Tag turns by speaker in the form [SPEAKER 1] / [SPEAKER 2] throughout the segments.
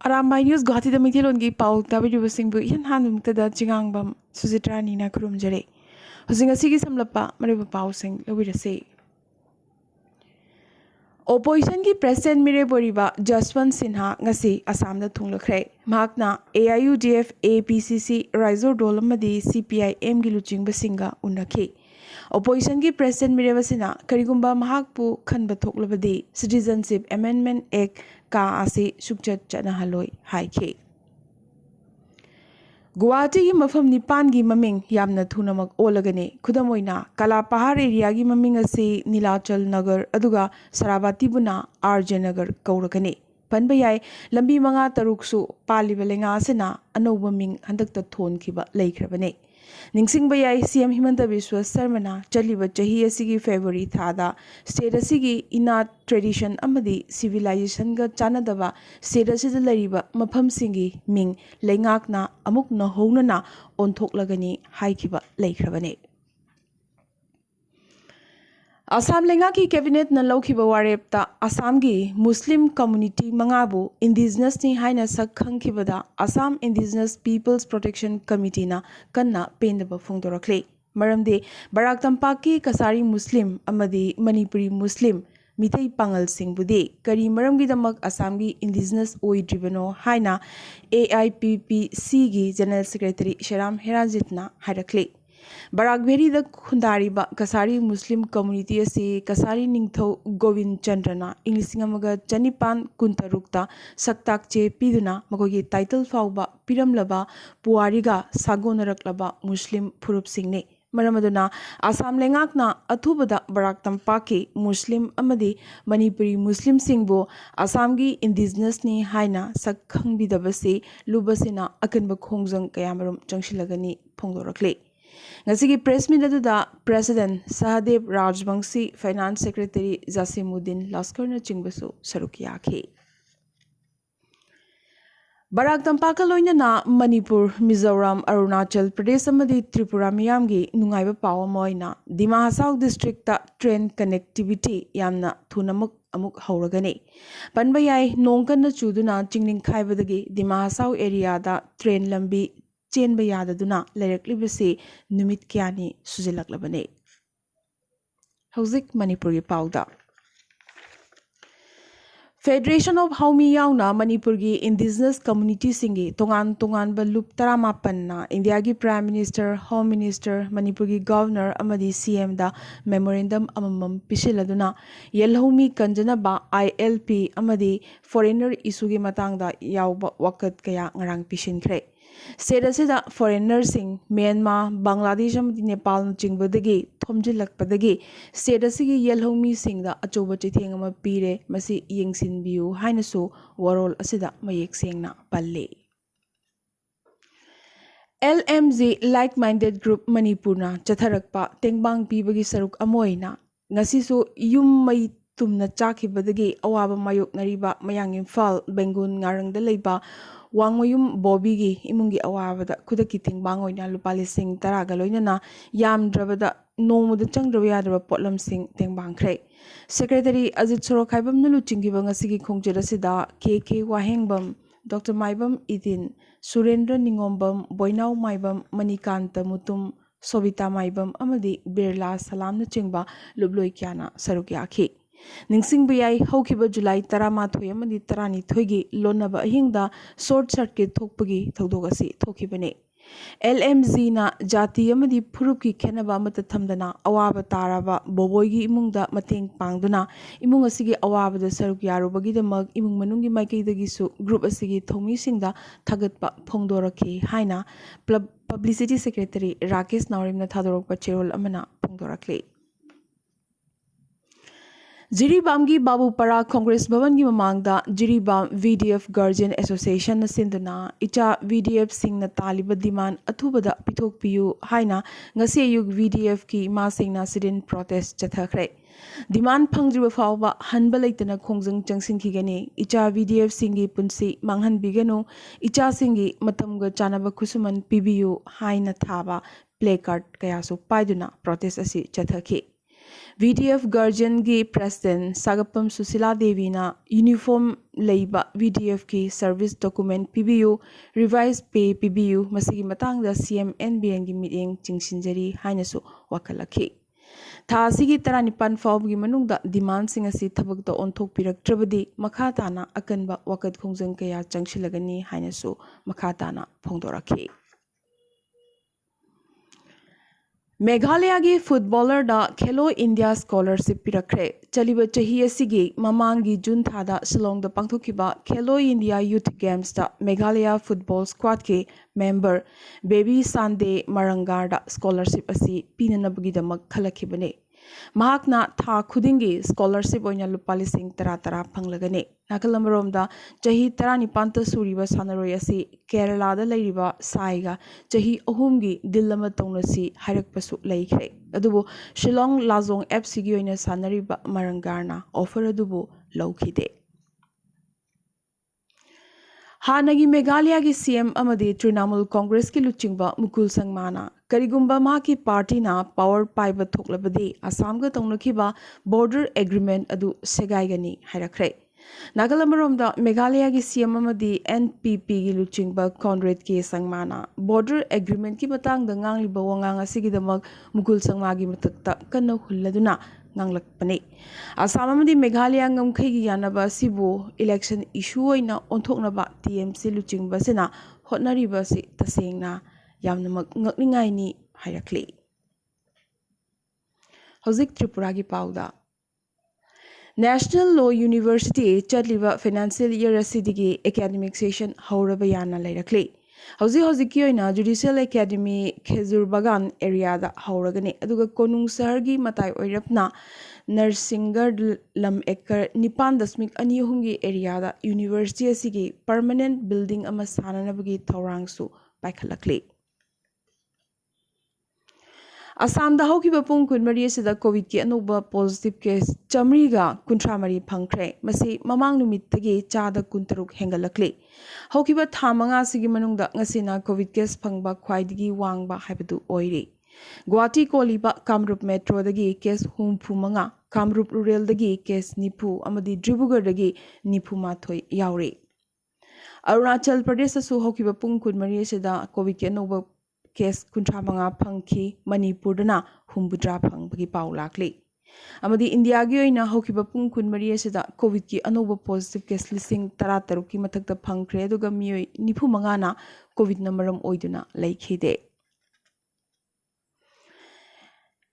[SPEAKER 1] Arambai News Guwahati da Mithilongi Pau Tabidubasingbu Yan Hanumtada Jingangbam Suzitrani na Kurumjare. Hosingasigi Samlapa Maribu Pausing Lawirase. Opposition ki President Mireboriba Jaswant Sinha ngasi Assam da thunglakre. Mahakna AIUDF APCC Raizor Dolamadi CPIM gi luchingba singa unakhi. Opposition ki President Mirebasina karigumba mahakpu khanba thoklabadi Citizenship Amendment Act ka ase sukchat chana haloi haike. Guwahati ki mafam nipan gi maming yamna thunamak olagane khudamoina Kala Pahar area gi maming ase Nilachal Nagar aduga Sarabati buna RJ Nagar kaurakane. Panbayai lambi manga taruksu paliba lenga asena anoba ming handakta thon khiba leikrabane. Ningsing bayai CM Himanta Biswa Sarmana chaliba chahi asigi February thada state asigi ina tradition amadi civilization ga chanadaba state asida lariba mafam singi ming lengakna amuk na honana onthoklagani haikiba leikrabane. Assam lenga ki cabinet na lokhiba warepta Assam gi Muslim community mangabu indigenous ni haina sak khangkhibada Assam Indigenous Peoples Protection Committee na kanna pendaba phongdorakle maramde barak tampak ki kasari Muslim amadi Manipuri Muslim mitai pangal singbudi kari maram gi damak Assam gi indigenous oidribano haina AIPPC gi General Secretary Sharam Herajitna hairakle. Barakberi da Khundariba Kasari Muslim community asi Kasari Ningtho Govind Chandrana Inglisingamaga Chanipan Kuntarukta Saktak che Piduna Magogi title Fauba Piramlaba Puariga Sagonaraklaba Muslim Purup Singne Maramaduna Assam Lengakna Athubada Barak Tampaki Muslim Amadi Manipuri Muslim Singbo Assamgi indigenous ni haina Sakhang Bidabasi Lubasina Akanba Khongjang Kayamarum Jangshilagani Pongdorakle. Ngasigi press meet da President Sahadev Rajbangsi Finance Secretary Jasimuddin Laskar na chingbasu sarukiya ke. Barak tampaka loina na Manipur, Mizoram, Arunachal Pradesh amadi Tripura miyamgi nungaiba pawa moina Dima Hasao district ta train connectivity yamna thunamuk amuk hauragane. Panbayai nongkan na chuduna chingning khaibadagi Dima Hasao area da train lambi Chen bayada duna Lereklibasi Numit Kiani Suzilaklabane. Hauzik Manipur gi Pauda. Federation of Haumi Yauna Manipur gi Indigenous Community Singi Tongan ba Lup Taramapanna India gi Prime Minister, Home Minister, Manipur gi Governor Amadi CM da Memorandum Amamam Pishiladuna Yelhomi Kanjanaba ILP Amadi Foreigner Issue gi Matangda Yauba Wakat Kaya Ngarang Pishinkre. Sedasida foreigners sing Myanmar, Bangladesh amadi Nepal chingbadagi thomjilakpadagi sedasigi yelhomi singda achoba chitheng ama pire masi yengsin biu hainasu warol asida mayek sengna palle. LMZ like-minded group Manipurna chatharakpa tengbang pibagi saruk amoina ngasisu yum mai tumna chakhibadagi awaba mayok nariba mayang Imphal Bengun ngarangda leiba Wangmayum Bobigi imungi awabada kudaki tingbang oina lupa lising taraga loinana yam drabada nomuda changdrawyadaba potlam sing tingbang kre. Secretary Ajit Sorokhaibam nulu chingiba ngasigi khongjirasida KK Wahengbam Dr. Maibam Idin Surendra Ningombam Boinau Maibam Manikanta Mutum Sobita Maibam amadi Birla Salam na chingba lubloi kyana sarukyakhi. Ningsing bayai Hokiba July Taramathoi amadi Tarani Thoigi Lonaba Hingda short circuit thokpagi thogdogasi thokibane. LMZ na Jati amadi Puruki Kenaba mata thamdana awaba taraba Boboigi imungda mateng pangduna imung asigi awaba da saruk yarubagi da mag imung manungi maikaidagisu group asigi thomi singda thagatpa phongdoraki haina Publicity Secretary Rakesh Naurim na thadorokpa cherol amana phongdorakle. Jiribamgi Babupara Congress Bhavangi Mamangda Jiribam VDF Guardian Association na sinduna icha VDF sing na taliba demand athubada pithok piyu haina ngasi ayug VDF ki ma sing na sidin protest chathakre demand phangjiba fawba hanba leitana khongjang changsin khigani icha VDF singi punsi manghan bigano icha singi matamga chanaba khusuman pibiyu haina thaba placard kaya so paiduna protest asi chathakhi VDF Guardian gi President Sagapam Susila Devi na uniform leiba VDF ki service document PBU revised pay PBU masigi matang da CM NBN gi meeting chingsinjari hainasu wakalaki. Tha asigi taranipan fawgi manungda demand sing asi thabak da onthok piraktrabadi makha tana akanba wakat khongjang kaya changsilagani hainasu makha tana phongdoraki. Meghalaya gi footballer da Khelo India scholarship pirakre chaliba chahi asigi mamangi June thada Shillong da pangthokiba Khelo India Youth Games da Meghalaya football squad ke member Baby Sunday Marangar da scholarship asi pinanabagi da magkhalakibane. Mahakna tha khudingi scholarship oina lupa lising tara phanglagane. Nakalamromda chahi tarani panta suriba sanaroi asi Kerala da lairiba saiga chahi ahumgi dillama tongnasi hairakpasu laikre. Adubu Shillong Lazong FC gi oina sanariba Marangarna offer adubu laukide. Hanagi Meghalaya gi CM amadi Trinamool Congress ki luchingba Mukul Sangmana Karigumba Maki Party na power paiba thoklabadi Assam ga tongnakiba border agreement adu segaigani hairakre. Nagalamromda Meghalaya gi CM amadi NPP gi luchingba Conrad K Sangmana border agreement ki matang da ngangliba wangang asigidamak Mukul Sangmagi matakta kanna hulladuna nganglakpani. Assam amadi Meghalaya ngamkhai gi yanaba sibu election issue oina onthoknaba TMC luchingba sina hotnariba si tasengna yamnamak ngakningai ni hairakli. Hozik Tripura gi pauda National Law University chatliba financial year asidigi academic session hauraba yana lairakli. Hozik ki oina Judicial Academy Khezur Bagan area da hauragani aduga Konung Sahar gi matai oirapna Narsingar lam ekar 9.2 gi area da university asigi permanent building ama sananabagi thorangsu paikhalakli. Assam da hokiba pung kunmari asida COVID ki anuba positive case chamriga kuntramari phangkhre masi mamang numittagi chada kuntaruk hengalakli. Hokiba thamanga sigi manungda ngasina COVID case phangba khwaidigi wangba haibadu oiri. Guwahati koliba Kamrup Metro dagi case humphumanga Kamrup Rural dagi case nipu amadi Dribugar dagi nipu mathoi yauri. Arunachal Pradesh asu hokiba pung kunmari asida COVID ki anuba case kuntramanga phangki Manipur dana humbudra phangbagi pau lakli. Amadi India gi oina hokiba pung kunmari asida COVID ki anuba positive case lising 13 ki mathakta phangkhre aduga miyoi 95 na COVID na maram oiduna laikhide.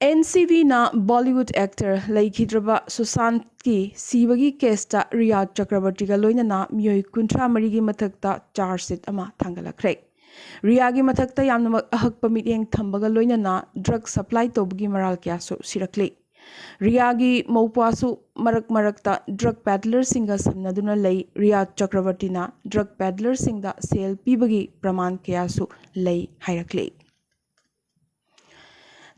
[SPEAKER 1] NCV na Bollywood actor laikhidraba Sushant ki sibagi case ta Riya Chakrabarti ga loina na miyoi 13 gi mathakta charge sheet ama thangalakre. Riya gi mathakta yamnamak ahakpa miteng thambaga loina na drug supply tobgi maral kyasu sirakli. Riya gi maupasu marakta drug peddler singa samnaduna lay Riya Chakrabarti na drug peddler singda sale pibagi praman kyasu lay hairakli.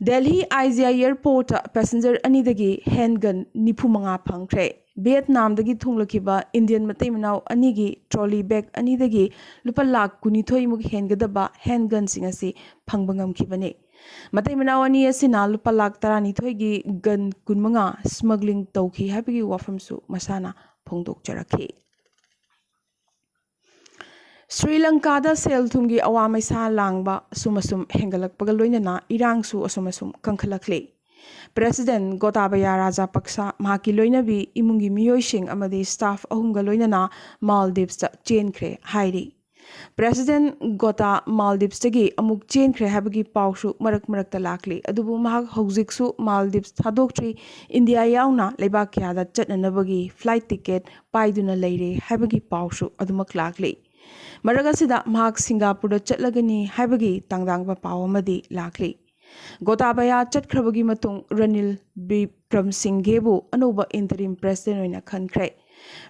[SPEAKER 1] Delhi Asia Airport passenger anidagi handgun nipumanga phangkhre. Vietnam dagi thunglakiba Indian matai manau anigi trolley bag anidagi lupa lakh 12 muk hengadaba handgun singasi phangbangam khibane. Matai manau ani asina lupa lakh 12 gi gun kunmanga smuggling tawki habigi wafamsu masana phongdok charakhi. Sri Lanka da sel thumgi awamai sa langba sumasum hengalakpaga loinana irangsu asumasum kankhalakli. President Gotabaya Rajapaksa mahaki loinabi imungi miyoising amadi staff ahumga loinana Maldives da chenkre hairi. President Gota Maldives tagi amuk chenkre habagi pausu marakta lakli adubu mahak hojiksu Maldives thadoktri India yauna leibak kyada chatnanabagi flight ticket paiduna leire habagi pausu adumak lakli. Maragasida mahak Singapore chatlagani habagi tangdangba pawamadi lakli. Gotabaya chatkrabagi matung Ranil Bikram Singhebu anuba interim president oina khankre.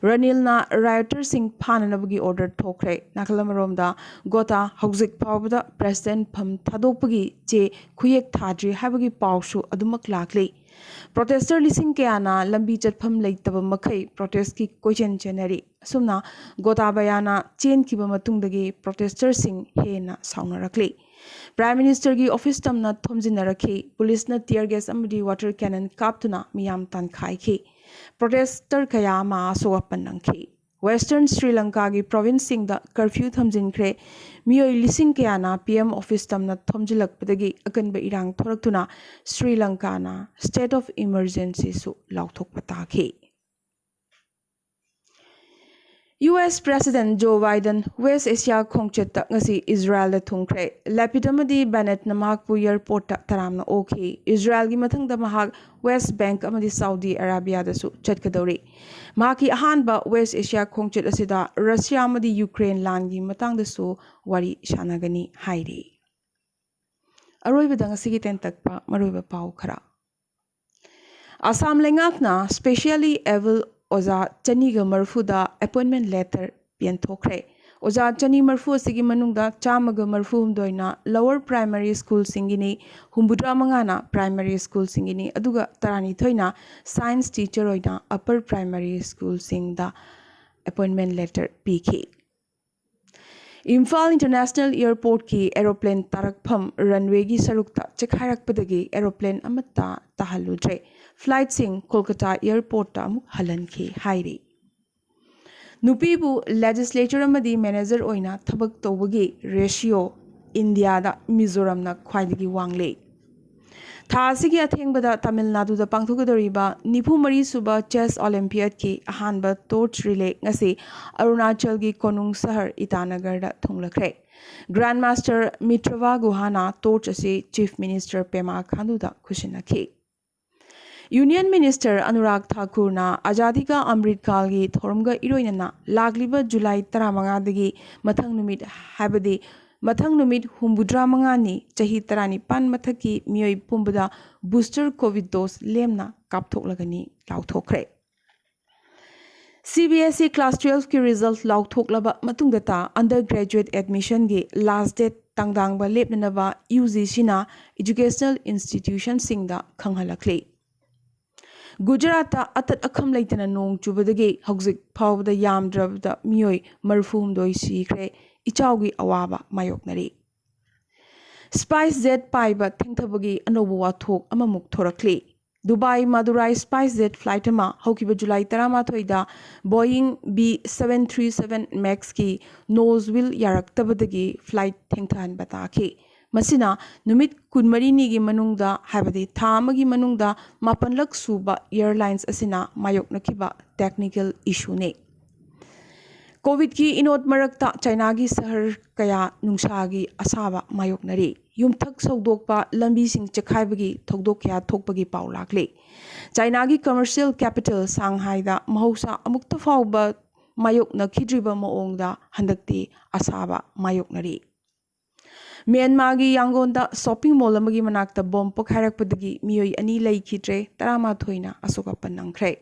[SPEAKER 1] Ranil na rioter sing phananabagi order thokre. Nakalamaromda Gota hojik pawbada president pham thadokpagi che khuyek thadri habagi pawsu adumak lakli. Protester lising kayana lambi chatpham leitaba makai protest ki koichen chenari. Sumna Gotabaya na chen kiba matungdagi protester sing he na saunarakli. Prime Minister gi office tamna thomjinnarakhi police na tear gas amadi water cannon kaptuna miyam tankhai protester kaya ma soapan nangki Western Sri Lanka gi province singda curfew thamjinkre miyoi lising kaya na PM office tamna thomjilakpadagi akanba irang thoraktuna Sri Lanka na state of emergency su lauthokpa takhi US President Joe Biden West Asia khongchet ngasi Israel da thungkre lapidamadi Bennett na mahakpu airport ta taramna okay Israel gi mathang da mahak West Bank amadi Saudi Arabia da su chatkadori mahaki ahanba West Asia khongchet asida Russia amadi Ukraine land gi matang da su wari shanagani hairi aroiba da ngasi gi tentakpa maroiba pau khara Assam lengakna specially able Oza Chaniga Marfuda appointment letter Pianthokre. Oza Chani Marfu Sigi Manungda Chamaga Marfum Doina lower primary school singini Humbudra Mangana primary school singini Aduga Tarani Thoina science teacher oina upper primary school singda appointment letter PK. Imphal International Airport ki aeroplane tarakpham runway gi sarukta chekhairakpadagi aeroplane amatta tahaludre flight sing Kolkata airport ta amuk halanki hairi nupibu legislature amadi manager oina thabak tawbagi ratio India da Mizoram na khwaidagi wangle Thasigi athengbada Tamil Nadu da pangthokadoriba Nifumari suba chess olympiad ki ahanba torch relay ngasi Arunachal gi Konung Sahar Itanagar da thunglakre Grandmaster Mitrava Guhana torch ase Chief Minister Pema Khandu da khushinakhi Union Minister Anurag Thakur na Azadi ka Amrit Kal gi thoramga iroinana lagliba July 15 dagi mathang numit habadi Mathang numit humbudra mangani chahi tarani pan mathaki miyoi pumbada booster COVID dose lemna kapthoklagani lauthokre. CBSE class 12 ki result lauthoklaba matungdata undergraduate admission gi last date tangdangba lepnanaba UGC na educational institution singda khanghalakle. Gujarat atat akham leitana nong chubadagi hauzik phawda yamdrabda miyoi marfum doi sikre Ichaugi awaba mayoknari. Spice Jet paiba thengthabagi anobu wathok amamuk thorakli. Dubai Madurai Spice Jet flight ama haukiba July 13 da Boeing B737 Max ki nose wheel yaraktabadagi flight thengthan bataki. Masina numit kunmarini gi manungda habadi thamagi manungda mapanlak suba airlines asina mayoknakiba technical issue ne. COVID ki inot marakta China gi sahar kaya nungsagi asaba mayoknari yumthak sawdokpa lambi sing chekhaibagi thogdok kya thokpagi paulakle China gi commercial capital Shanghai da mahausa amukta fawba mayokna khidriba maongda handakti asaba mayoknari Myanmar gi Yangon da shopping mall amagi manakta bomb pokhairakpadagi miyoi ani laikhidre tarama thoina asoka panangkhre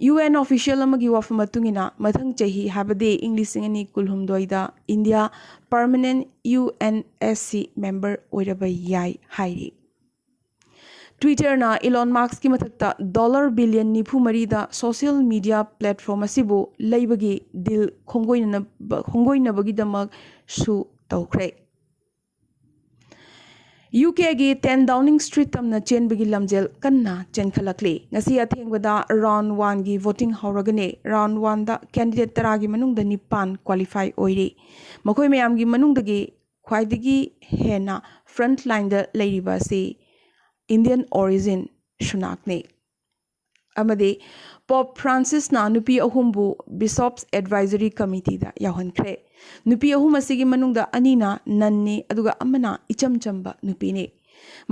[SPEAKER 1] UN official amagi wafamatungina mathang chahi habade English ingani kulhumdoida India permanent UNSC member oiraba yai hairi Twitter na Elon Musk ki mathakta $1 billion nifu marida social media platform asibu laibagi deal khongoinabagi damak su tawkre UK gi 10 Downing Street tamna chenbagi lamjel kanna chenkhalakli ngasi athengbada round 1 gi voting hauragane round 1 da candidate taragi manungda nipan qualify oiri makoi mayam gi manungdagi khwaidagi hena front line da leiriba si Indian origin shunakne amade Pope Francis na nupi ahumbu Bishops Advisory Committee da yahankre nupi ahum asigi manungda anina nanni aduga amana ichamchamba nupi ne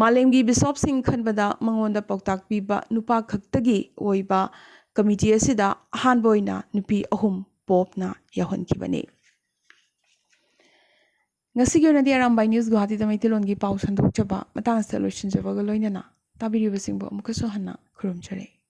[SPEAKER 1] malemgi bishop sing khanbada mangonda poktak piba nupa khaktagi oiba committee asida hanboina nupi ahum Pope na yahankibane ngasi na di Arambai News Guwahati da maitilongi pau sandok chaba matang solution jaba galoinana tabiri basingbo amukaso hanna khurumchare